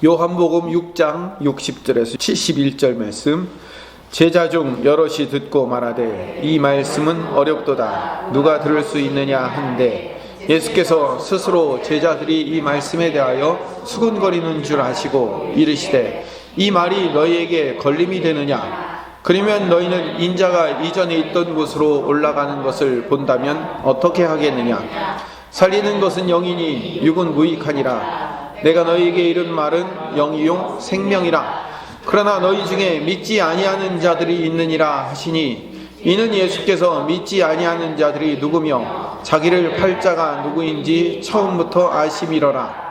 요한복음 6장 60절에서 71절 말씀. 제자 중 여럿이 듣고 말하되 이 말씀은 어렵도다 누가 들을 수 있느냐 한데 예수께서 스스로 제자들이 이 말씀에 대하여 수군거리는 줄 아시고 이르시되 이 말이 너희에게 걸림이 되느냐? 그러면 너희는 인자가 이전에 있던 곳으로 올라가는 것을 본다면 어떻게 하겠느냐? 살리는 것은 영이니 육은 무익하니라. 내가 너희에게 이른 말은 영이요 생명이라. 그러나 너희 중에 믿지 아니하는 자들이 있느니라 하시니 이는 예수께서 믿지 아니하는 자들이 누구며 자기를 팔 자가 누구인지 처음부터 아심이러라.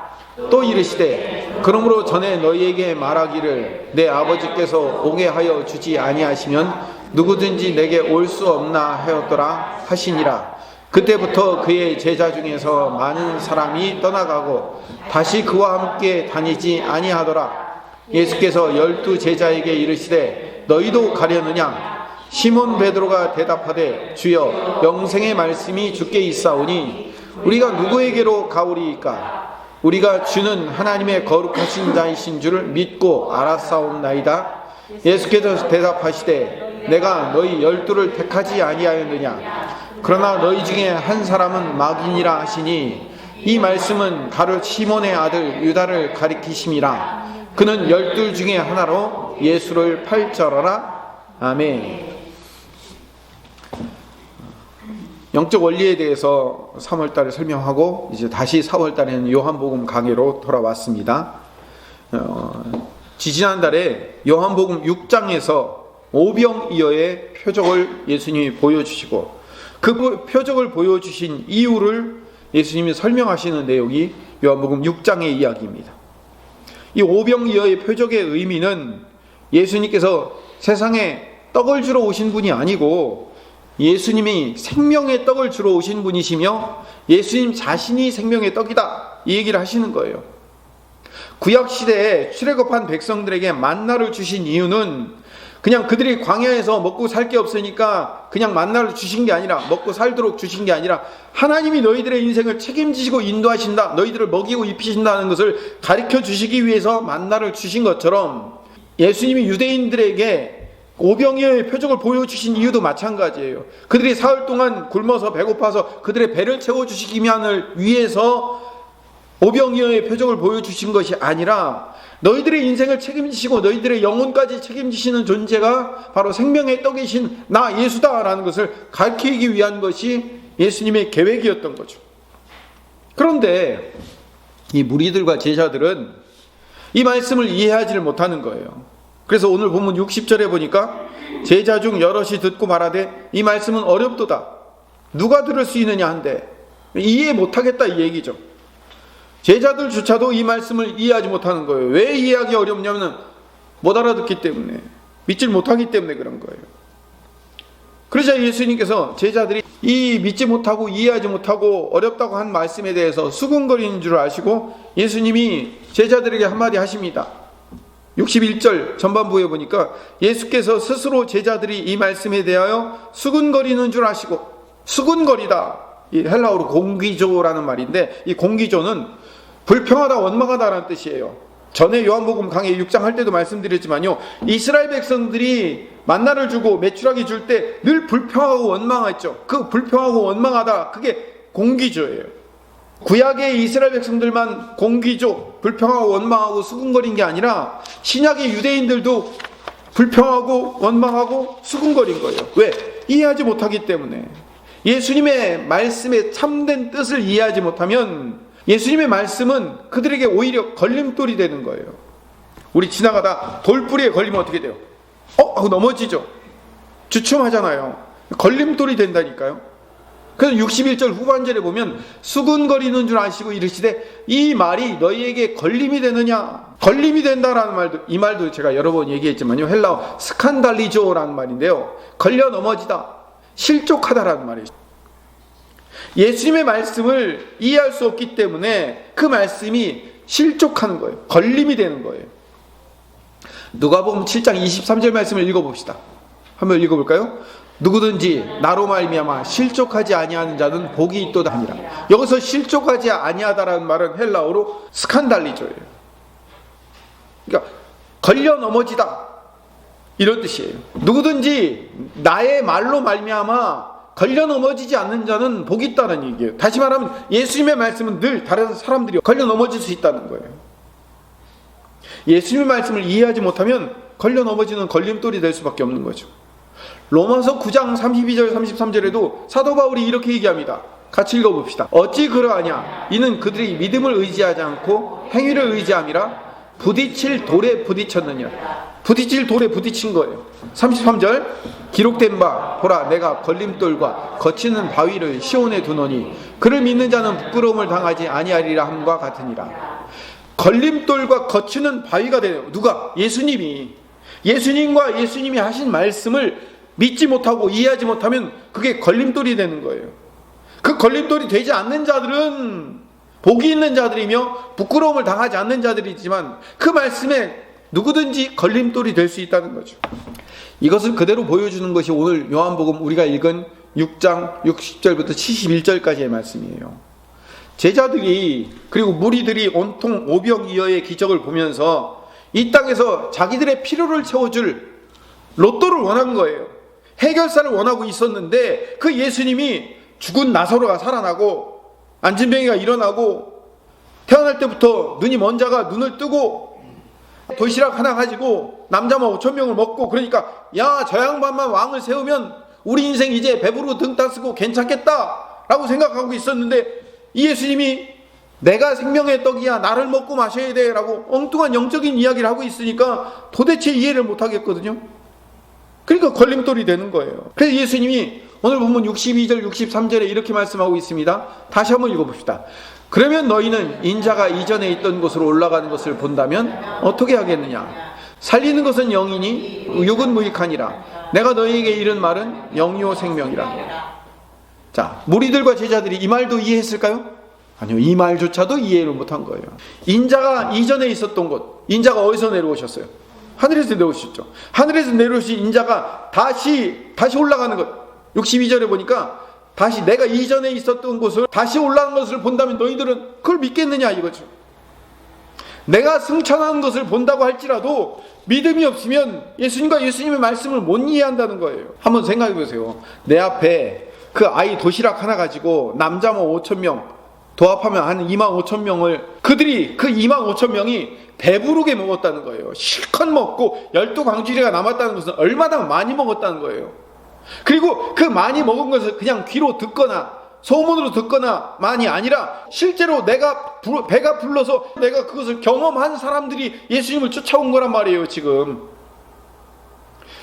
또 이르시되 그러므로 전에 너희에게 말하기를 내 아버지께서 오게 하여 주지 아니하시면 누구든지 내게 올 수 없나 하였더라 하시니라. 그때부터 그의 제자 중에서 많은 사람이 떠나가고 다시 그와 함께 다니지 아니하더라. 예수께서 12 제자에게 이르시되 너희도 가려느냐? 시몬 베드로가 대답하되 주여 영생의 말씀이 주께 있사오니 우리가 누구에게로 가오리이까? 우리가 주는 하나님의 거룩하신 자이신 줄을 믿고 알았사옵나이다. 예수께서 대답하시되 내가 너희 12를 택하지 아니하였느냐? 그러나 너희 중에 한 사람은 마귀니라 하시니 이 말씀은 가룟 시몬의 아들 유다를 가리키심이라. 그는 12 중에 하나로 예수를 팔자러라. 아멘. 영적 원리에 대해서 3월달에 설명하고 이제 다시 4월달에는 요한복음 강해로 돌아왔습니다. 지지난달에 요한복음 6장에서 오병이어의 표적을 예수님이 보여주시고 그 표적을 보여주신 이유를 예수님이 설명하시는 내용이 요한복음 6장의 이야기입니다. 이 오병이어의 표적의 의미는 예수님께서 세상에 떡을 주러 오신 분이 아니고 예수님이 생명의 떡을 주러 오신 분이시며 예수님 자신이 생명의 떡이다 이 얘기를 하시는 거예요. 구약시대에 출애굽한 백성들에게 만나를 주신 이유는 그냥 그들이 광야에서 먹고 살 게 없으니까 그냥 만나를 주신 게 아니라 먹고 살도록 주신 게 아니라 하나님이 너희들의 인생을 책임지시고 인도하신다, 너희들을 먹이고 입히신다는 것을 가르쳐 주시기 위해서 만나를 주신 것처럼 예수님이 유대인들에게 오병이어의 표적을 보여주신 이유도 마찬가지예요. 그들이 사흘 동안 굶어서 배고파서 그들의 배를 채워주시기 위해서 오병이어의 표적을 보여주신 것이 아니라 너희들의 인생을 책임지시고 너희들의 영혼까지 책임지시는 존재가 바로 생명의 떡이신 나 예수다라는 것을 가르치기 위한 것이 예수님의 계획이었던 거죠. 그런데 이 무리들과 제자들은 이 말씀을 이해하지를 못하는 거예요. 그래서 오늘 본문 60절에 보니까 제자 중 여럿이 듣고 말하되 이 말씀은 어렵도다 누가 들을 수 있느냐 한데 이해 못하겠다 이 얘기죠. 제자들조차도 이 말씀을 이해하지 못하는 거예요. 왜 이해하기 어렵냐면 못 알아듣기 때문에, 믿질 못하기 때문에 그런 거예요. 그러자 예수님께서 제자들이 이 믿지 못하고 이해하지 못하고 어렵다고 한 말씀에 대해서 수군거리는 줄 아시고 예수님이 제자들에게 한마디 하십니다. 61절 전반부에 보니까 예수께서 스스로 제자들이 이 말씀에 대하여 수군거리는 줄 아시고, 수군거리다 이 헬라어로 공기조라는 말인데 이 공기조는 불평하다 원망하다라는 뜻이에요. 전에 요한복음 강해 6장 할 때도 말씀드렸지만요, 이스라엘 백성들이 만나를 주고 메추라기 줄 때 늘 불평하고 원망했죠. 그 불평하고 원망하다 그게 공기조예요. 구약의 이스라엘 백성들만 공기조 불평하고 원망하고 수군거린 게 아니라 신약의 유대인들도 불평하고 원망하고 수군거린 거예요. 왜? 이해하지 못하기 때문에. 예수님의 말씀의 참된 뜻을 이해하지 못하면 예수님의 말씀은 그들에게 오히려 걸림돌이 되는 거예요. 우리 지나가다 돌뿌리에 걸리면 어떻게 돼요? 하고 넘어지죠. 주춤하잖아요. 걸림돌이 된다니까요. 그래서 61절 후반절에 보면 수군거리는 줄 아시고 이르시되 이 말이 너희에게 걸림이 되느냐? 걸림이 된다라는 말도, 이 말도 제가 여러 번 얘기했지만요, 헬라어 스칸달리조라는 말인데요, 걸려 넘어지다, 실족하다라는 말이에요. 예수님의 말씀을 이해할 수 없기 때문에 그 말씀이 실족하는 거예요. 걸림이 되는 거예요. 누가복음 7장 23절 말씀을 읽어봅시다. 한번 읽어볼까요? 누구든지 나로 말미암아 실족하지 아니하는 자는 복이 있도다 하니라. 여기서 실족하지 아니하다라는 말은 헬라어로 스칸달리조예요. 그러니까 걸려 넘어지다 이런 뜻이에요. 누구든지 나의 말로 말미암아 걸려 넘어지지 않는 자는 복이 있다는 얘기예요. 다시 말하면 예수님의 말씀은 늘 다른 사람들이 걸려 넘어질 수 있다는 거예요. 예수님의 말씀을 이해하지 못하면 걸려 넘어지는 걸림돌이 될 수밖에 없는 거죠. 로마서 9장 32절 33절에도 사도 바울이 이렇게 얘기합니다. 같이 읽어봅시다. 어찌 그러하냐? 이는 그들이 믿음을 의지하지 않고 행위를 의지함이라 부딪힐 돌에 부딪혔느냐. 부딪힐 돌에 부딪힌 거예요. 33절 기록된 바 보라 내가 걸림돌과 거치는 바위를 시온에 두노니 그를 믿는 자는 부끄러움을 당하지 아니하리라 함과 같으니라. 걸림돌과 거치는 바위가 되네요. 누가? 예수님이. 예수님과 예수님이 하신 말씀을 믿지 못하고 이해하지 못하면 그게 걸림돌이 되는 거예요. 그 걸림돌이 되지 않는 자들은 복이 있는 자들이며 부끄러움을 당하지 않는 자들이지만 그 말씀에 누구든지 걸림돌이 될 수 있다는 거죠. 이것을 그대로 보여주는 것이 오늘 요한복음 우리가 읽은 6장 60절부터 71절까지의 말씀이에요. 제자들이 그리고 무리들이 온통 오병이어의 기적을 보면서 이 땅에서 자기들의 필요를 채워줄 로또를 원한 거예요. 해결사를 원하고 있었는데 그 예수님이 죽은 나사로가 살아나고 안진뱅이가 일어나고 태어날 때부터 눈이 먼 자가 눈을 뜨고 도시락 하나 가지고 남자만 5,000명을 먹고 그러니까 야 저 양반만 왕을 세우면 우리 인생 이제 배부르고 등 따쓰고 괜찮겠다 라고 생각하고 있었는데 이 예수님이 내가 생명의 떡이야 나를 먹고 마셔야 돼 라고 엉뚱한 영적인 이야기를 하고 있으니까 도대체 이해를 못 하겠거든요. 그러니까 걸림돌이 되는 거예요. 그래서 예수님이 오늘 본문 62절 63절에 이렇게 말씀하고 있습니다. 다시 한번 읽어봅시다. 그러면 너희는 인자가 이전에 있던 곳으로 올라가는 것을 본다면 어떻게 하겠느냐? 살리는 것은 영이니 육은 무익하니라. 내가 너희에게 이른 말은 영이요 생명이라. 자, 무리들과 제자들이 이 말도 이해했을까요? 아니요, 이 말조차도 이해를 못한 거예요. 인자가 이전에 있었던 곳, 인자가 어디서 내려오셨어요? 하늘에서 내려오셨죠. 하늘에서 내려오신 인자가 다시 올라가는 것. 62절에 보니까 다시 내가 이전에 있었던 곳을 다시 올라간 것을 본다면 너희들은 그걸 믿겠느냐 이거죠. 내가 승천하는 것을 본다고 할지라도 믿음이 없으면 예수님과 예수님의 말씀을 못 이해한다는 거예요. 한번 생각해 보세요. 내 앞에 그 아이 도시락 하나 가지고 남자 뭐 5,000명 도합하면 한 25,000명을 그들이 그 25,000명이 배부르게 먹었다는 거예요. 실컷 먹고 12광주리가 남았다는 것은 얼마나 많이 먹었다는 거예요. 그리고 그 많이 먹은 것을 그냥 귀로 듣거나 소문으로 듣거나 많이 아니라 실제로 내가 배가 불러서 내가 그것을 경험한 사람들이 예수님을 쫓아온 거란 말이에요. 지금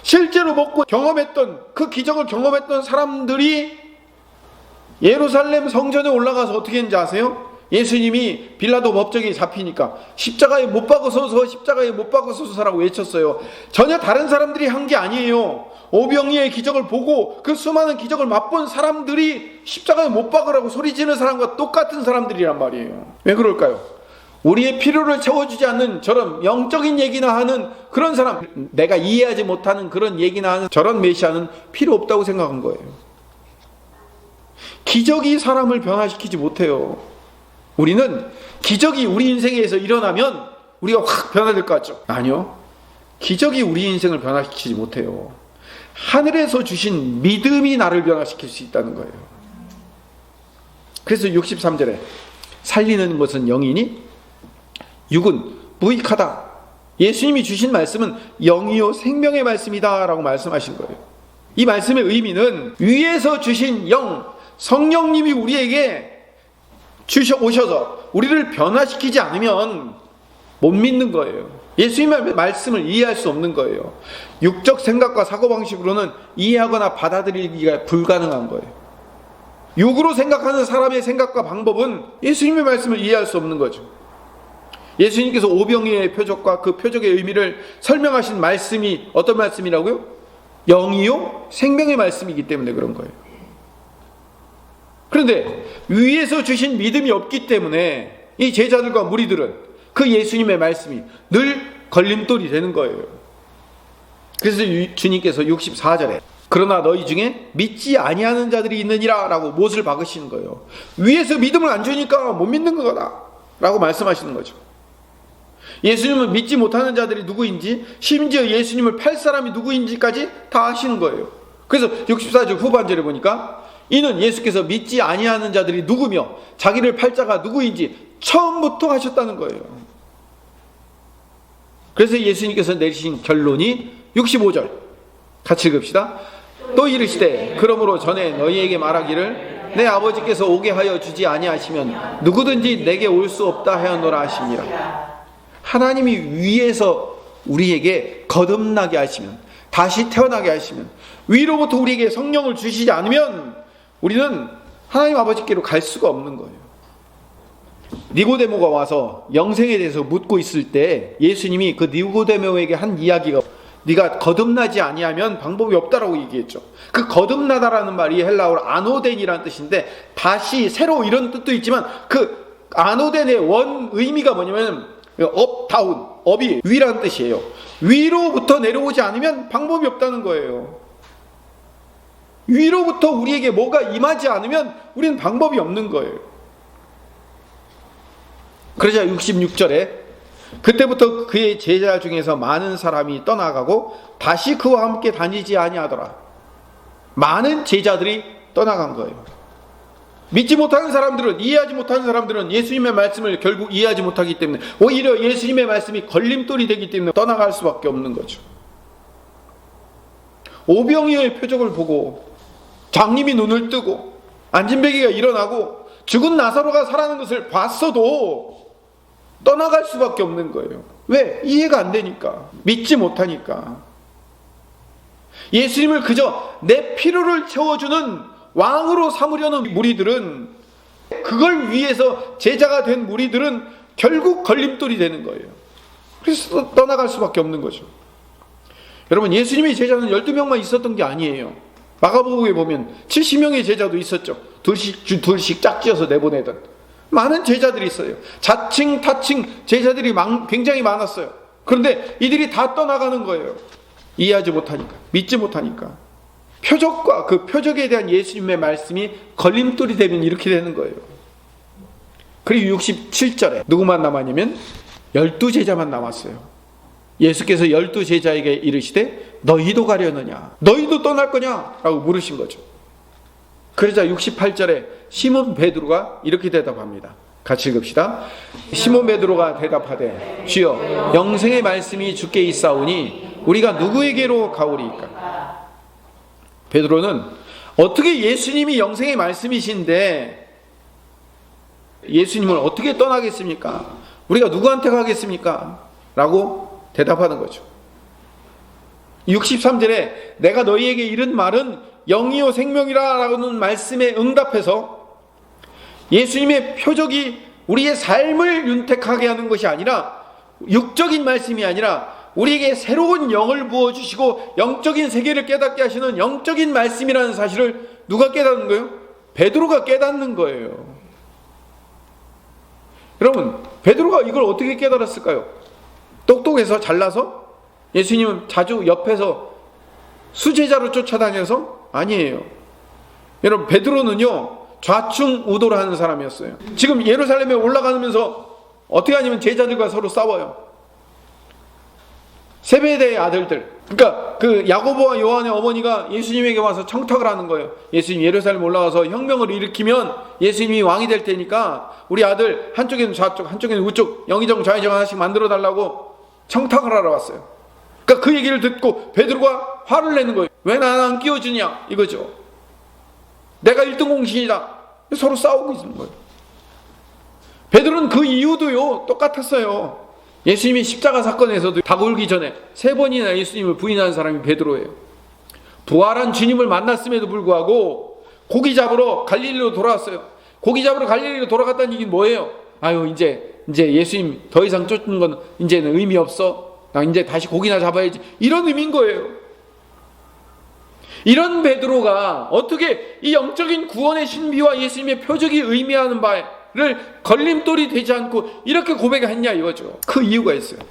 실제로 먹고 경험했던 그 기적을 경험했던 사람들이 예루살렘 성전에 올라가서 어떻게 했는지 아세요? 예수님이 빌라도 법정에 잡히니까 십자가에 못 박아서서 십자가에 못 박아서서라고 외쳤어요. 전혀 다른 사람들이 한 게 아니에요. 오병이의 기적을 보고 그 수많은 기적을 맛본 사람들이 십자가에 못 박으라고 소리지는 사람과 똑같은 사람들이란 말이에요. 왜 그럴까요? 우리의 필요를 채워주지 않는 저런 영적인 얘기나 하는 그런 사람, 내가 이해하지 못하는 그런 얘기나 하는 저런 메시아는 필요 없다고 생각한 거예요. 기적이 사람을 변화시키지 못해요. 우리는 기적이 우리 인생에서 일어나면 우리가 확 변화될 것 같죠? 아니요. 기적이 우리 인생을 변화시키지 못해요. 하늘에서 주신 믿음이 나를 변화시킬 수 있다는 거예요. 그래서 63절에 살리는 것은 영이니 육은 무익하다. 예수님이 주신 말씀은 영이요 생명의 말씀이다 라고 말씀하신 거예요. 이 말씀의 의미는 위에서 주신 영, 성령님이 우리에게 오셔서 우리를 변화시키지 않으면 못 믿는 거예요. 예수님의 말씀을 이해할 수 없는 거예요. 육적 생각과 사고방식으로는 이해하거나 받아들이기가 불가능한 거예요. 육으로 생각하는 사람의 생각과 방법은 예수님의 말씀을 이해할 수 없는 거죠. 예수님께서 오병이어의 표적과 그 표적의 의미를 설명하신 말씀이 어떤 말씀이라고요? 영이요 생명의 말씀이기 때문에 그런 거예요. 그런데 위에서 주신 믿음이 없기 때문에 이 제자들과 무리들은 그 예수님의 말씀이 늘 걸림돌이 되는 거예요. 그래서 주님께서 64절에 그러나 너희 중에 믿지 아니하는 자들이 있느니라 라고 못을 박으시는 거예요. 위에서 믿음을 안 주니까 못 믿는 거다 라고 말씀하시는 거죠. 예수님을 믿지 못하는 자들이 누구인지, 심지어 예수님을 팔 사람이 누구인지까지 다 아시는 거예요. 그래서 64절 후반절에 보니까 이는 예수께서 믿지 아니하는 자들이 누구며 자기를 팔 자가 누구인지 처음부터 하셨다는 거예요. 그래서 예수님께서 내리신 결론이 65절 같이 읽읍시다. 또 이르시되 그러므로 전에 너희에게 말하기를 내 아버지께서 오게 하여 주지 아니하시면 누구든지 내게 올 수 없다 하였노라 하시니라. 하나님이 위에서 우리에게 거듭나게 하시면, 다시 태어나게 하시면, 위로부터 우리에게 성령을 주시지 않으면 우리는 하나님 아버지께로 갈 수가 없는 거예요. 니고데모가 와서 영생에 대해서 묻고 있을 때 예수님이 그 니고데모에게 한 이야기가, 네가 거듭나지 아니하면 방법이 없다라고 얘기했죠. 그 거듭나다라는 말이 헬라어로 아노덴이라는 뜻인데, 다시 새로 이런 뜻도 있지만 그 아노덴의 원 의미가 뭐냐면 업, 다운, 업이 위라는 뜻이에요. 위로부터 내려오지 않으면 방법이 없다는 거예요. 위로부터 우리에게 뭐가 임하지 않으면 우리는 방법이 없는 거예요. 그러자 66절에 그때부터 그의 제자 중에서 많은 사람이 떠나가고 다시 그와 함께 다니지 아니하더라. 많은 제자들이 떠나간 거예요. 믿지 못하는 사람들은, 이해하지 못하는 사람들은 예수님의 말씀을 결국 이해하지 못하기 때문에, 오히려 예수님의 말씀이 걸림돌이 되기 때문에 떠나갈 수밖에 없는 거죠. 오병이어의 표적을 보고 장님이 눈을 뜨고 안진뱅이가 일어나고 죽은 나사로가 살아나는 것을 봤어도 떠나갈 수밖에 없는 거예요. 왜? 이해가 안 되니까, 믿지 못하니까. 예수님을 그저 내 필요를 채워주는 왕으로 삼으려는 무리들은, 그걸 위해서 제자가 된 무리들은 결국 걸림돌이 되는 거예요. 그래서 떠나갈 수밖에 없는 거죠. 여러분, 예수님의 제자는 12명만 있었던 게 아니에요. 마가복음에 보면 70명의 제자도 있었죠. 둘씩 짝지어서 내보내던 많은 제자들이 있어요. 자칭 타칭 제자들이 굉장히 많았어요. 그런데 이들이 다 떠나가는 거예요. 이해하지 못하니까, 믿지 못하니까. 표적과 그 표적에 대한 예수님의 말씀이 걸림돌이 되면 이렇게 되는 거예요. 그리고 67절에 누구만 남았냐면 12제자만 남았어요. 예수께서 12제자에게 이르시되 너희도 가려느냐, 너희도 떠날 거냐 라고 물으신 거죠. 그러자 68절에 시몬 베드로가 이렇게 대답합니다. 같이 읽읍시다. 시몬 베드로가 대답하되 주여, 영생의 말씀이 주께 있사오니 우리가 누구에게로 가오리이까? 베드로는 어떻게 예수님이 영생의 말씀이신데 예수님을 어떻게 떠나겠습니까? 우리가 누구한테 가겠습니까? 라고 대답하는 거죠. 63절에 내가 너희에게 이른 말은 영이요 생명이라 라는 말씀에 응답해서 예수님의 표적이 우리의 삶을 윤택하게 하는 것이 아니라, 육적인 말씀이 아니라 우리에게 새로운 영을 부어주시고 영적인 세계를 깨닫게 하시는 영적인 말씀이라는 사실을 누가 깨닫는 거예요? 베드로가 깨닫는 거예요. 여러분, 베드로가 이걸 어떻게 깨달았을까요? 똑똑해서 잘나서? 예수님은 자주 옆에서 수제자로 쫓아다녀서? 아니에요. 여러분, 베드로는요 좌충우돌 하는 사람이었어요. 지금 예루살렘에 올라가면서 어떻게 하냐면 제자들과 서로 싸워요. 세베대의 아들들, 그러니까 그 야고보와 요한의 어머니가 예수님에게 와서 청탁을 하는 거예요. 예수님 예루살렘 올라가서 혁명을 일으키면 예수님이 왕이 될 테니까 우리 아들 한쪽에는 좌쪽 한쪽에는 우쪽 영의정 좌의정 하나씩 만들어 달라고 청탁을 하러 왔어요. 그러니까 그 얘기를 듣고 베드로가 화를 내는 거예요. 왜 나 안 끼워주냐 이거죠. 내가 1등 공신이다. 서로 싸우고 있는 거예요. 베드로는 그 이유도요 똑같았어요. 예수님이 십자가 사건에서도 닭 울기 전에 3번이나 예수님을 부인하는 사람이 베드로예요. 부활한 주님을 만났음에도 불구하고 고기 잡으러 갈릴리로 돌아왔어요. 고기 잡으러 갈릴리로 돌아갔다는 얘기는 뭐예요? 아유, 이제 예수님 더 이상 쫓는 건 이제는 의미 없어. 나 이제 다시 고기나 잡아야지. 이런 의미인 거예요. 이런 베드로가 어떻게 이 영적인 구원의 신비와 예수님의 표적이 의미하는 바를 걸림돌이 되지 않고 이렇게 고백했냐 이거죠. 그 이유가 있어요.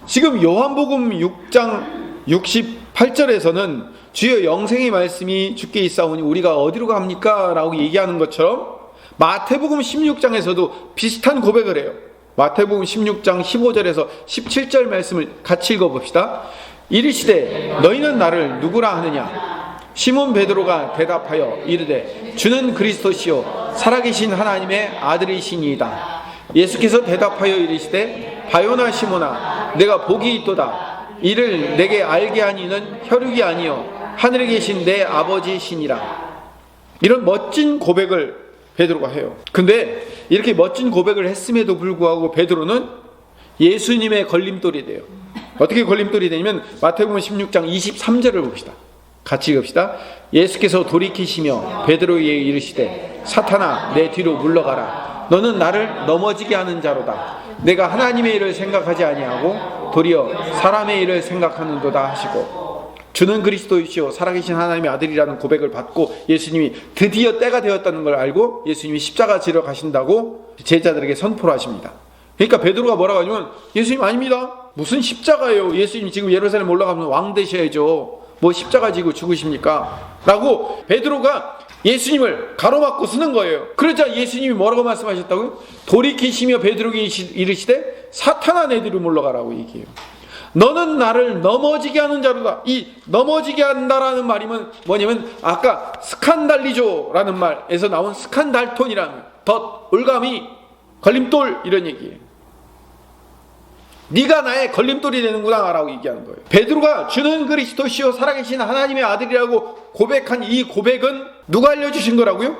지금 요한복음 6장 68절에서는 주여 영생의 말씀이 주께 있사오니 우리가 어디로 갑니까? 라고 얘기하는 것처럼 마태복음 16장에서도 비슷한 고백을 해요. 마태복음 16장 15절에서 17절 말씀을 같이 읽어봅시다. 이르시되 너희는 나를 누구라 하느냐? 시몬 베드로가 대답하여 이르되 주는 그리스도시요 살아계신 하나님의 아들이시니이다. 예수께서 대답하여 이르시되 바요나 시몬아 내가 복이 있도다. 이를 내게 알게 한 이는 혈육이 아니요 하늘에 계신 내 아버지시니라. 이런 멋진 고백을 베드로가 해요. 근데 이렇게 멋진 고백을 했음에도 불구하고 베드로는 예수님의 걸림돌이 돼요. 어떻게 걸림돌이 되냐면 마태복음 16장 23절을 봅시다. 같이 읽읍시다. 예수께서 돌이키시며 베드로에게 이르시되 사탄아 내 뒤로 물러가라. 너는 나를 넘어지게 하는 자로다. 내가 하나님의 일을 생각하지 아니하고 도리어 사람의 일을 생각하는도다 하시고, 주는 그리스도이시오 살아계신 하나님의 아들이라는 고백을 받고 예수님이 드디어 때가 되었다는 걸 알고 예수님이 십자가 지러 가신다고 제자들에게 선포를 하십니다. 그러니까 베드로가 뭐라고 하냐면 예수님 아닙니다. 무슨 십자가예요? 예수님 지금 예루살렘 올라가면 왕 되셔야죠. 뭐 십자가 지고 죽으십니까? 라고 베드로가 예수님을 가로막고 쓰는 거예요. 그러자 예수님이 뭐라고 말씀하셨다고요? 돌이키시며 베드로에게 이르시되 사탄아 내 뒤로 물러가라고 얘기해요. 너는 나를 넘어지게 하는 자로다. 이 넘어지게 한다라는 말이면 뭐냐면 아까 스칸달리조라는 말에서 나온 스칸달톤이라는 덧, 올가미, 걸림돌 이런 얘기예요. 네가 나의 걸림돌이 되는구나 라고 얘기하는 거예요. 베드로가 주는 그리스도시요 살아계신 하나님의 아들이라고 고백한 이 고백은 누가 알려주신 거라고요?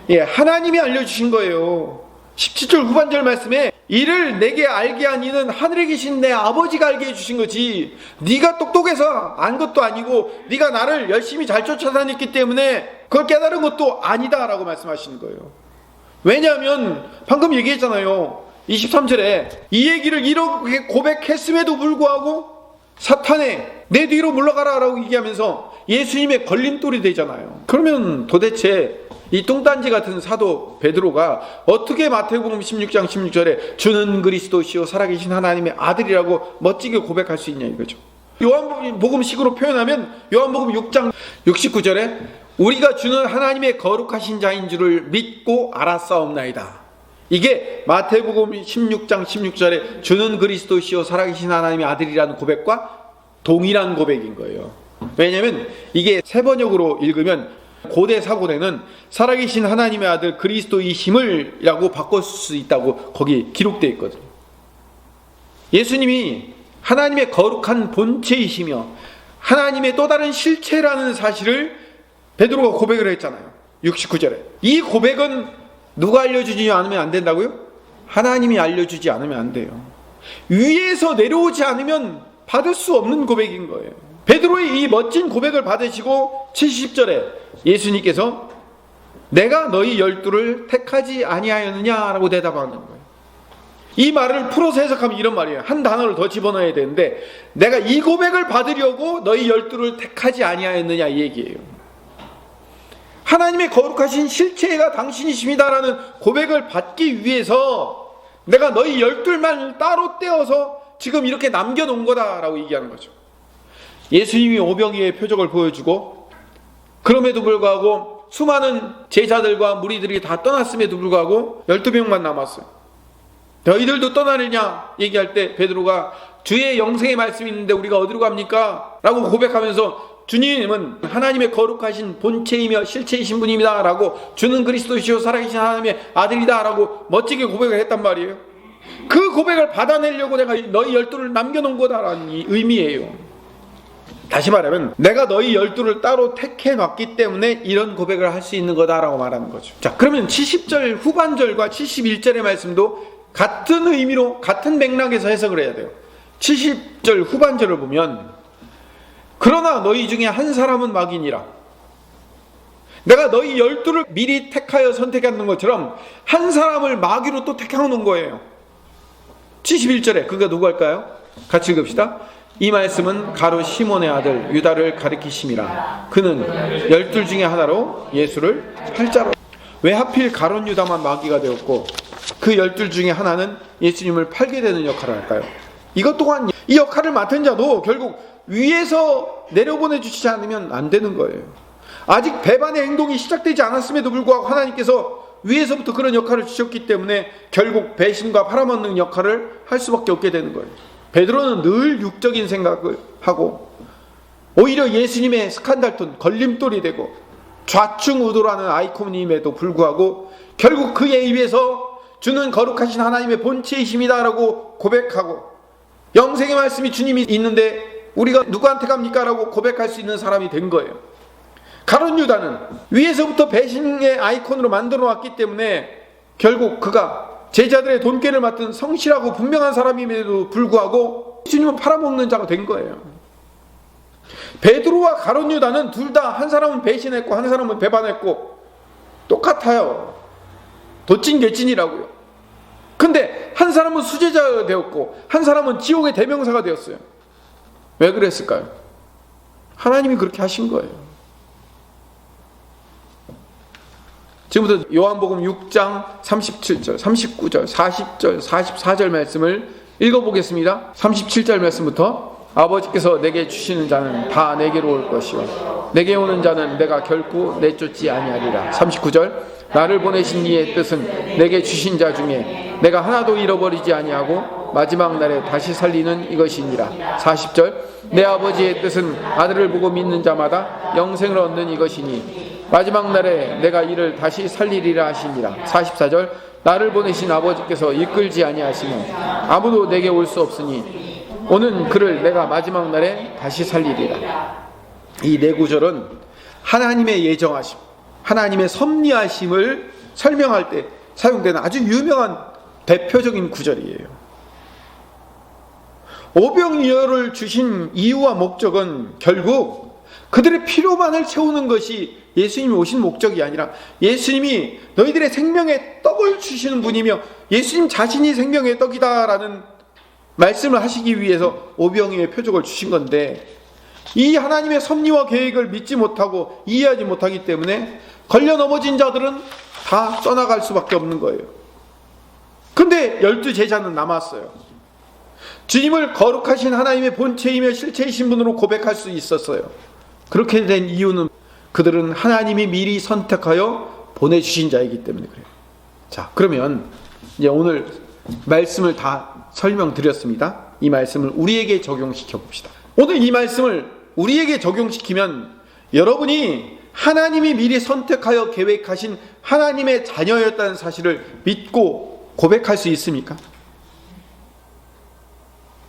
예, 하나님이 알려주신 거예요. 17절 후반절 말씀에 이를 내게 알게 한 이는 하늘에 계신 내 아버지가 알게 해주신 거지, 네가 똑똑해서 안 것도 아니고 네가 나를 열심히 잘 쫓아다녔기 때문에 그걸 깨달은 것도 아니다 라고 말씀하시는 거예요. 왜냐하면 방금 얘기했잖아요. 23절에 이 얘기를 이렇게 고백했음에도 불구하고 사탄에 내 뒤로 물러가라 라고 얘기하면서 예수님의 걸림돌이 되잖아요. 그러면 도대체 이 뚱딴지 같은 사도 베드로가 어떻게 마태복음 16장 16절에 주는 그리스도시요 살아계신 하나님의 아들이라고 멋지게 고백할 수 있냐 이거죠. 요한복음식으로 표현하면 요한복음 6장 69절에 우리가 주는 하나님의 거룩하신 자인 줄을 믿고 알았사옵나이다. 이게 마태복음 16장 16절에 주는 그리스도시요 살아계신 하나님의 아들이라는 고백과 동일한 고백인 거예요. 왜냐하면 이게 세 번역으로 읽으면 고대 사고대는 살아계신 하나님의 아들 그리스도이심을 라고 바꿀 수 있다고 거기 기록되어 있거든요. 예수님이 하나님의 거룩한 본체이시며 하나님의 또 다른 실체라는 사실을 베드로가 고백을 했잖아요. 69절에. 이 고백은 누가 알려주지 않으면 안 된다고요? 하나님이 알려주지 않으면 안 돼요. 위에서 내려오지 않으면 받을 수 없는 고백인 거예요. 베드로의 이 멋진 고백을 받으시고 70절에 예수님께서 내가 너희 12를 택하지 아니하였느냐라고 대답하는 거예요. 이 말을 풀어서 해석하면 이런 말이에요. 한 단어를 더 집어넣어야 되는데 내가 이 고백을 받으려고 너희 12를 택하지 아니하였느냐 이 얘기예요. 하나님의 거룩하신 실체가 당신이십니다라는 고백을 받기 위해서 내가 너희 12만 따로 떼어서 지금 이렇게 남겨놓은 거다라고 얘기하는 거죠. 예수님이 오병이의 표적을 보여주고 그럼에도 불구하고 수많은 제자들과 무리들이 다 떠났음에도 불구하고 12명만 남았어요. 너희들도 떠나느냐 얘기할 때 베드로가 주의 영생의 말씀이 있는데 우리가 어디로 갑니까? 라고 고백하면서 주님은 하나님의 거룩하신 본체이며 실체이신 분입니다 라고 주는 그리스도시요 살아계신 하나님의 아들이다 라고 멋지게 고백을 했단 말이에요. 그 고백을 받아내려고 내가 너희 12를 남겨놓은 거다라는 의미예요. 다시 말하면 내가 너희 12를 따로 택해놨기 때문에 이런 고백을 할 수 있는 거다라고 말하는 거죠. 자, 그러면 70절 후반절과 71절의 말씀도 같은 의미로 같은 맥락에서 해석을 해야 돼요. 70절 후반절을 보면 그러나 너희 중에 한 사람은 마귀니라. 내가 너희 12를 미리 택하여 선택하는 것처럼 한 사람을 마귀로 또 택해놓은 거예요. 71절에 그가 누구일까요? 같이 읽읍시다. 이 말씀은 가룟 시몬의 아들 유다를 가리키심이라. 그는 12 중에 하나로 예수를 팔자로. 왜 하필 가룟 유다만 마귀가 되었고 그 12 중에 하나는 예수님을 팔게 되는 역할을 할까요? 이것 또한 이 역할을 맡은 자도 결국 위에서 내려보내 주시지 않으면 안 되는 거예요. 아직 배반의 행동이 시작되지 않았음에도 불구하고 하나님께서 위에서부터 그런 역할을 주셨기 때문에 결국 배신과 팔아먹는 역할을 할 수밖에 없게 되는 거예요. 베드로는 늘 육적인 생각을 하고 오히려 예수님의 스칸달톤, 걸림돌이 되고 좌충우돌하는 아이콘임에도 불구하고 결국 그의 입에서 주는 거룩하신 하나님의 본체이십니다 라고 고백하고 영생의 말씀이 주님이 있는데 우리가 누구한테 갑니까? 라고 고백할 수 있는 사람이 된 거예요. 가룟 유다는 위에서부터 배신의 아이콘으로 만들어 놨기 때문에 결국 그가 제자들의 돈깨를 맡은 성실하고 분명한 사람임에도 불구하고 주님은 팔아먹는 자가 된 거예요. 베드로와 가룟 유다는 둘 다 한 사람은 배신했고 한 사람은 배반했고 똑같아요. 도찐개찐이라고요. 근데 한 사람은 수제자가 되었고 한 사람은 지옥의 대명사가 되었어요. 왜 그랬을까요? 하나님이 그렇게 하신 거예요. 지금부터 요한복음 6장 37절, 39절, 40절, 44절 말씀을 읽어보겠습니다. 37절 말씀부터 아버지께서 내게 주시는 자는 다 내게로 올 것이요 내게 오는 자는 내가 결코 내쫓지 아니하리라. 39절 나를 보내신 이의 뜻은 내게 주신 자 중에 내가 하나도 잃어버리지 아니하고 마지막 날에 다시 살리는 이것이니라. 40절 내 아버지의 뜻은 아들을 보고 믿는 자마다 영생을 얻는 이것이니 마지막 날에 내가 이를 다시 살리리라 하시니라. 44절 나를 보내신 아버지께서 이끌지 아니하시면 아무도 내게 올 수 없으니 오는 그를 내가 마지막 날에 다시 살리리라. 이 네 구절은 하나님의 예정하심, 하나님의 섭리하심을 설명할 때 사용되는 아주 유명한 대표적인 구절이에요. 오병이어를 주신 이유와 목적은 결국 그들의 필요만을 채우는 것이 예수님이 오신 목적이 아니라 예수님이 너희들의 생명의 떡을 주시는 분이며 예수님 자신이 생명의 떡이다라는 말씀을 하시기 위해서 오병이어의 표적을 주신 건데 이 하나님의 섭리와 계획을 믿지 못하고 이해하지 못하기 때문에 걸려 넘어진 자들은 다 떠나갈 수밖에 없는 거예요. 근데 12제자는 남았어요. 주님을 거룩하신 하나님의 본체이며 실체이신 분으로 고백할 수 있었어요. 그렇게 된 이유는 그들은 하나님이 미리 선택하여 보내주신 자이기 때문에 그래요. 자, 그러면 이제 오늘 말씀을 다 설명드렸습니다. 이 말씀을 우리에게 적용시켜 봅시다. 오늘 이 말씀을 우리에게 적용시키면 여러분이 하나님이 미리 선택하여 계획하신 하나님의 자녀였다는 사실을 믿고 고백할 수 있습니까?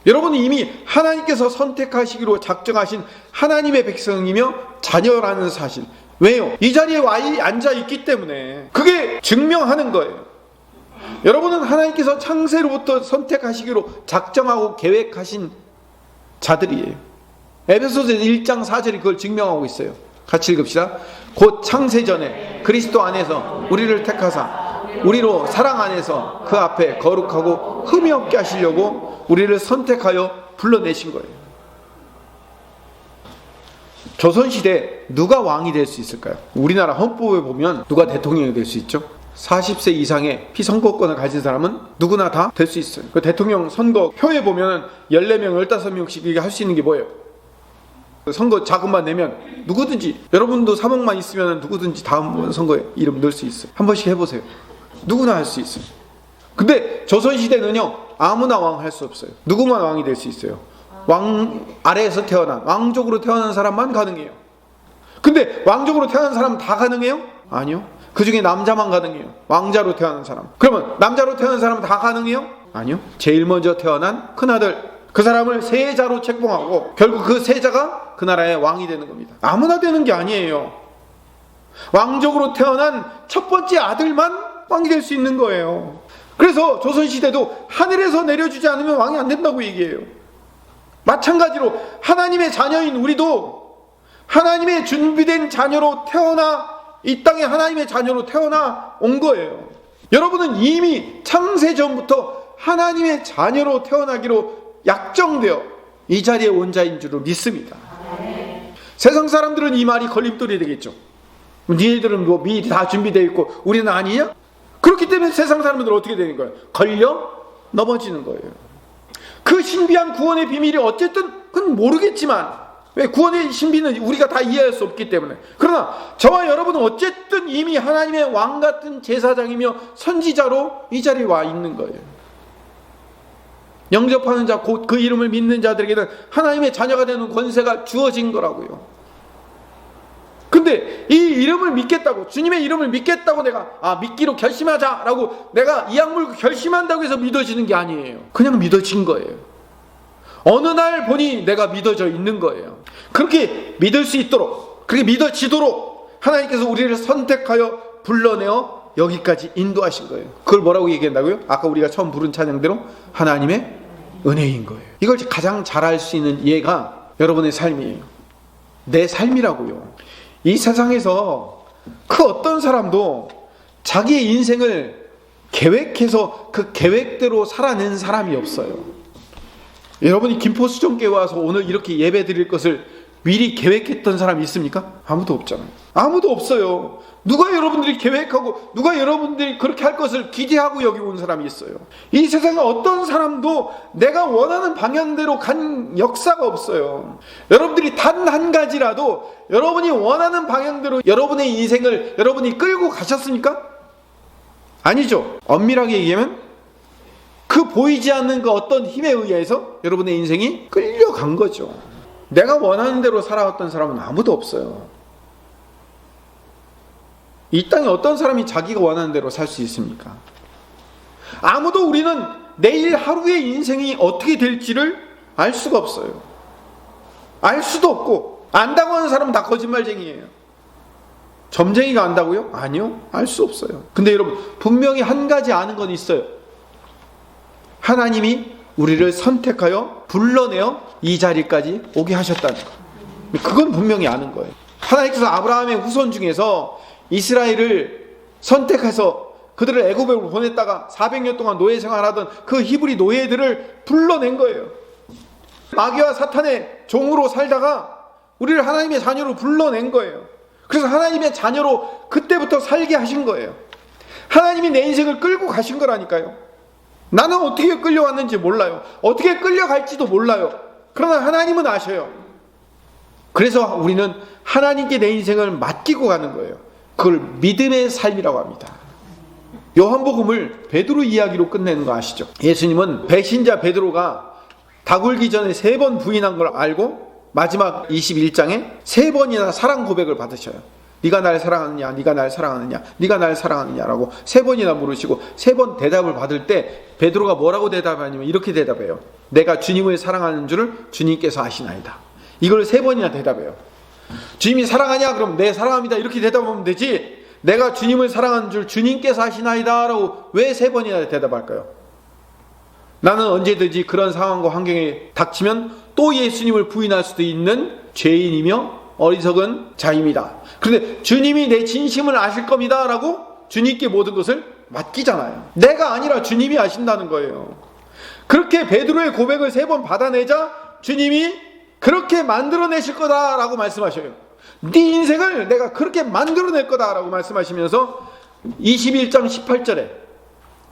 여러분이 이미 하나님께서 선택하시기로 작정하신 하나님의 백성이며 자녀라는 사실. 왜요? 이 자리에 와 앉아있기 때문에 그게 증명하는 거예요. 여러분은 하나님께서 창세로부터 선택하시기로 작정하고 계획하신 자들이에요. 에베소서 1장 4절이 그걸 증명하고 있어요. 같이 읽읍시다. 곧 창세전에 그리스도 안에서 우리를 택하사 우리로 사랑 안에서 그 앞에 거룩하고 흠이 없게 하시려고 우리를 선택하여 불러내신 거예요. 조선시대 누가 왕이 될 수 있을까요? 우리나라 헌법에 보면 누가 대통령이 될 수 있죠? 40세 이상의 피선거권을 가진 사람은 누구나 다 될 수 있어요. 그 대통령 선거 표에 보면 14명, 15명씩 이게 할 수 있는 게 뭐예요? 선거 자금만 내면 누구든지, 여러분도 3억만 있으면 누구든지 다음 선거에 이름 넣을 수 있어요. 한 번씩 해보세요. 누구나 할 수 있어요. 근데 조선시대는요, 아무나 왕 할 수 없어요. 누구만 왕이 될 수 있어요. 왕 아래에서 태어난, 왕족으로 태어난 사람만 가능해요. 근데 왕족으로 태어난 사람은 다 가능해요? 아니요. 그 중에 남자만 가능해요. 왕자로 태어난 사람. 그러면 남자로 태어난 사람은 다 가능해요? 아니요. 제일 먼저 태어난 큰아들, 그 사람을 세자로 책봉하고 결국 그 세자가 그 나라의 왕이 되는 겁니다. 아무나 되는 게 아니에요. 왕족으로 태어난 첫 번째 아들만 왕이 될 수 있는 거예요. 그래서 조선시대도 하늘에서 내려주지 않으면 왕이 안 된다고 얘기해요. 마찬가지로 하나님의 자녀인 우리도 하나님의 준비된 자녀로 태어나 이 땅에 하나님의 자녀로 태어나 온 거예요. 여러분은 이미 창세전부터 하나님의 자녀로 태어나기로 약정되어 이 자리에 온 자인 줄로 믿습니다. 세상 사람들은 이 말이 걸림돌이 되겠죠. 니네들은 뭐 미리 다 준비되어 있고 우리는 아니냐? 그렇기 때문에 세상 사람들은 어떻게 되는 거예요? 걸려 넘어지는 거예요. 그 신비한 구원의 비밀이 어쨌든 그건 모르겠지만 왜? 구원의 신비는 우리가 다 이해할 수 없기 때문에. 그러나 저와 여러분은 어쨌든 이미 하나님의 왕 같은 제사장이며 선지자로 이 자리에 와 있는 거예요. 영접하는 자, 곧 그 이름을 믿는 자들에게는 하나님의 자녀가 되는 권세가 주어진 거라고요. 근데 이 이름을 믿겠다고, 주님의 이름을 믿겠다고 내가 믿기로 결심하자라고 내가 이 약물고 결심한다고 해서 믿어지는 게 아니에요. 그냥 믿어진 거예요. 어느 날 보니 내가 믿어져 있는 거예요. 그렇게 믿을 수 있도록, 그렇게 믿어지도록 하나님께서 우리를 선택하여 불러내어 여기까지 인도하신 거예요. 그걸 뭐라고 얘기한다고요? 아까 우리가 처음 부른 찬양대로 하나님의 은혜인 거예요. 이걸 가장 잘할 수 있는 예가 여러분의 삶이에요. 내 삶이라고요. 이 세상에서 그 어떤 사람도 자기의 인생을 계획해서 그 계획대로 살아낸 사람이 없어요. 여러분이 김포수정교회 와서 오늘 이렇게 예배 드릴 것을 미리 계획했던 사람이 있습니까? 아무도 없잖아요. 아무도 없어요. 누가 여러분들이 계획하고 누가 여러분들이 그렇게 할 것을 기대하고 여기 온 사람이 있어요. 이 세상에 어떤 사람도 내가 원하는 방향대로 간 역사가 없어요. 여러분들이 단 한 가지라도 여러분이 원하는 방향대로 여러분의 인생을 여러분이 끌고 가셨습니까? 아니죠. 엄밀하게 얘기하면 그 보이지 않는 그 어떤 힘에 의해서 여러분의 인생이 끌려간 거죠. 내가 원하는 대로 살아왔던 사람은 아무도 없어요. 이 땅에 어떤 사람이 자기가 원하는 대로 살 수 있습니까? 아무도 우리는 내일 하루의 인생이 어떻게 될지를 알 수가 없어요. 알 수도 없고, 안다고 하는 사람은 다 거짓말쟁이에요. 점쟁이가 안다고요? 아니요, 알 수 없어요. 근데 여러분, 분명히 한 가지 아는 건 있어요. 하나님이 우리를 선택하여 불러내어 이 자리까지 오게 하셨다는 거. 그건 분명히 아는 거예요. 하나님께서 아브라함의 후손 중에서 이스라엘을 선택해서 그들을 애굽으로 보냈다가 400년 동안 노예 생활하던 그 히브리 노예들을 불러낸 거예요. 마귀와 사탄의 종으로 살다가 우리를 하나님의 자녀로 불러낸 거예요. 그래서 하나님의 자녀로 그때부터 살게 하신 거예요. 하나님이 내 인생을 끌고 가신 거라니까요. 나는 어떻게 끌려왔는지 몰라요. 어떻게 끌려갈지도 몰라요. 그러나 하나님은 아셔요. 그래서 우리는 하나님께 내 인생을 맡기고 가는 거예요. 그걸 믿음의 삶이라고 합니다. 요한복음을 베드로 이야기로 끝내는 거 아시죠? 예수님은 배신자 베드로가 닭 울기 전에 3번 부인한 걸 알고 마지막 21장에 3번이나 사랑 고백을 받으셔요. 네가 날 사랑하느냐, 네가 날 사랑하느냐, 네가 날 사랑하느냐라고 3번이나 물으시고 3번 대답을 받을 때 베드로가 뭐라고 대답하냐면 이렇게 대답해요. 내가 주님을 사랑하는 줄을 주님께서 아시나이다. 이걸 3번이나 대답해요. 주님이 사랑하냐? 그럼 네, 사랑합니다. 이렇게 대답하면 되지. 내가 주님을 사랑하는 줄 주님께서 아시나이다 라고 왜 3번이나 대답할까요? 나는 언제든지 그런 상황과 환경에 닥치면 또 예수님을 부인할 수도 있는 죄인이며 어리석은 자입니다. 그런데 주님이 내 진심을 아실 겁니다 라고 주님께 모든 것을 맡기잖아요. 내가 아니라 주님이 아신다는 거예요. 그렇게 베드로의 고백을 3번 받아내자 주님이 그렇게 만들어내실 거다라고 말씀하셔요. 네 인생을 내가 그렇게 만들어낼 거다라고 말씀하시면서 21장 18절에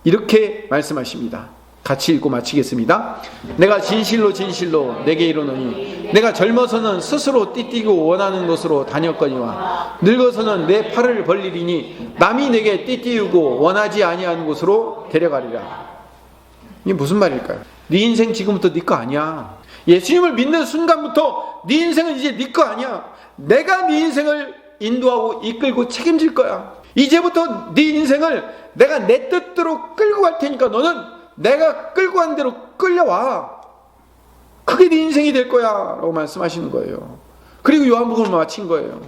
이렇게 말씀하십니다. 같이 읽고 마치겠습니다. 내가 진실로 진실로 내게 이르노니 내가 젊어서는 스스로 띠띠고 원하는 곳으로 다녔거니와 늙어서는 내 팔을 벌리리니 남이 내게 띠띠우고 원하지 아니하는 곳으로 데려가리라. 이게 무슨 말일까요? 네 인생 지금부터 네 거 아니야. 예수님을 믿는 순간부터 네 인생은 이제 네 거 아니야. 내가 네 인생을 인도하고 이끌고 책임질 거야. 이제부터 네 인생을 내가 내 뜻대로 끌고 갈 테니까 너는 내가 끌고 간 대로 끌려와. 그게 네 인생이 될 거야 라고 말씀하시는 거예요. 그리고 요한복음을 마친 거예요.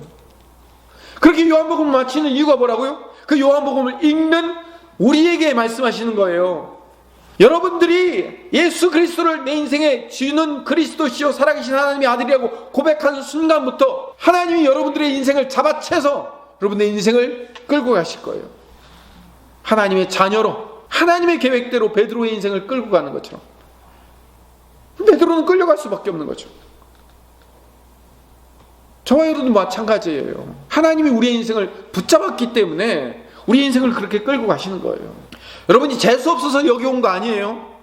그렇게 요한복음을 마치는 이유가 뭐라고요? 그 요한복음을 읽는 우리에게 말씀하시는 거예요. 여러분들이 예수 그리스도를 내 인생에 주는 그리스도시요 살아계신 하나님의 아들이라고 고백하는 순간부터 하나님이 여러분들의 인생을 잡아채서 여러분의 인생을 끌고 가실 거예요. 하나님의 자녀로 하나님의 계획대로 베드로의 인생을 끌고 가는 것처럼 베드로는 끌려갈 수밖에 없는 거죠. 저와 여러분도 마찬가지예요. 하나님이 우리의 인생을 붙잡았기 때문에 우리의 인생을 그렇게 끌고 가시는 거예요. 여러분이 재수 없어서 여기 온 거 아니에요.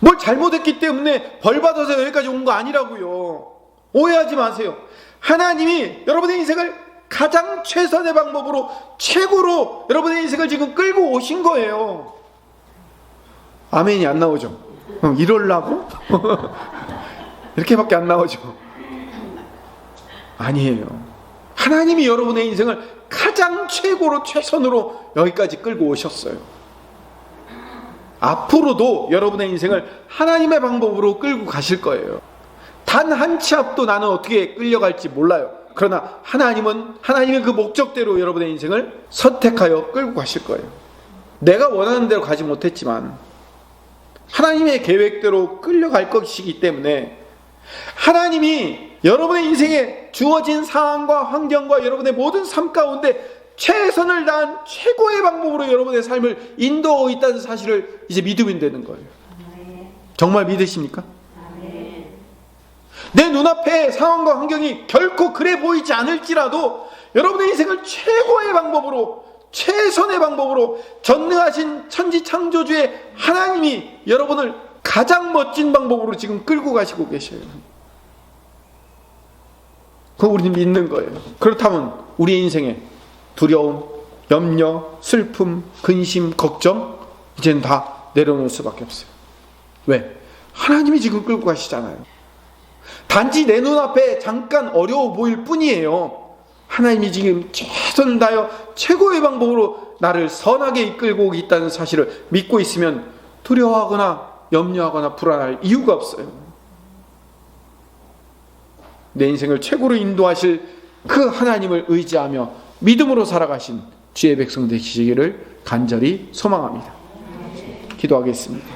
뭘 잘못했기 때문에 벌 받아서 여기까지 온 거 아니라고요. 오해하지 마세요. 하나님이 여러분의 인생을 가장 최선의 방법으로, 최고로 여러분의 인생을 지금 끌고 오신 거예요. 아멘이 안 나오죠? 이럴라고? 이렇게밖에 안 나오죠? 아니에요. 하나님이 여러분의 인생을 가장 최고로, 최선으로 여기까지 끌고 오셨어요. 앞으로도 여러분의 인생을 하나님의 방법으로 끌고 가실 거예요. 단 한 치 앞도 나는 어떻게 끌려갈지 몰라요. 그러나 하나님은 하나님의 그 목적대로 여러분의 인생을 선택하여 끌고 가실 거예요. 내가 원하는 대로 가지 못했지만 하나님의 계획대로 끌려갈 것이기 때문에, 하나님이 여러분의 인생에 주어진 상황과 환경과 여러분의 모든 삶 가운데 최선을 다한 최고의 방법으로 여러분의 삶을 인도하고 있다는 사실을 이제 믿으면 되는 거예요. 정말 믿으십니까? 내 눈앞에 상황과 환경이 결코 그래 보이지 않을지라도 여러분의 인생을 최고의 방법으로, 최선의 방법으로 전능하신 천지창조주의 하나님이 여러분을 가장 멋진 방법으로 지금 끌고 가시고 계셔요. 그거 우리는 믿는 거예요. 그렇다면 우리의 인생에 두려움, 염려, 슬픔, 근심, 걱정, 이제는 다 내려놓을 수밖에 없어요. 왜? 하나님이 지금 끌고 가시잖아요. 단지 내 눈앞에 잠깐 어려워 보일 뿐이에요. 하나님이 지금 최선을 다하여 최고의 방법으로 나를 선하게 이끌고 오고 있다는 사실을 믿고 있으면 두려워하거나 염려하거나 불안할 이유가 없어요. 내 인생을 최고로 인도하실 그 하나님을 의지하며 믿음으로 살아가신 주의 백성 되시기를 간절히 소망합니다. 기도하겠습니다.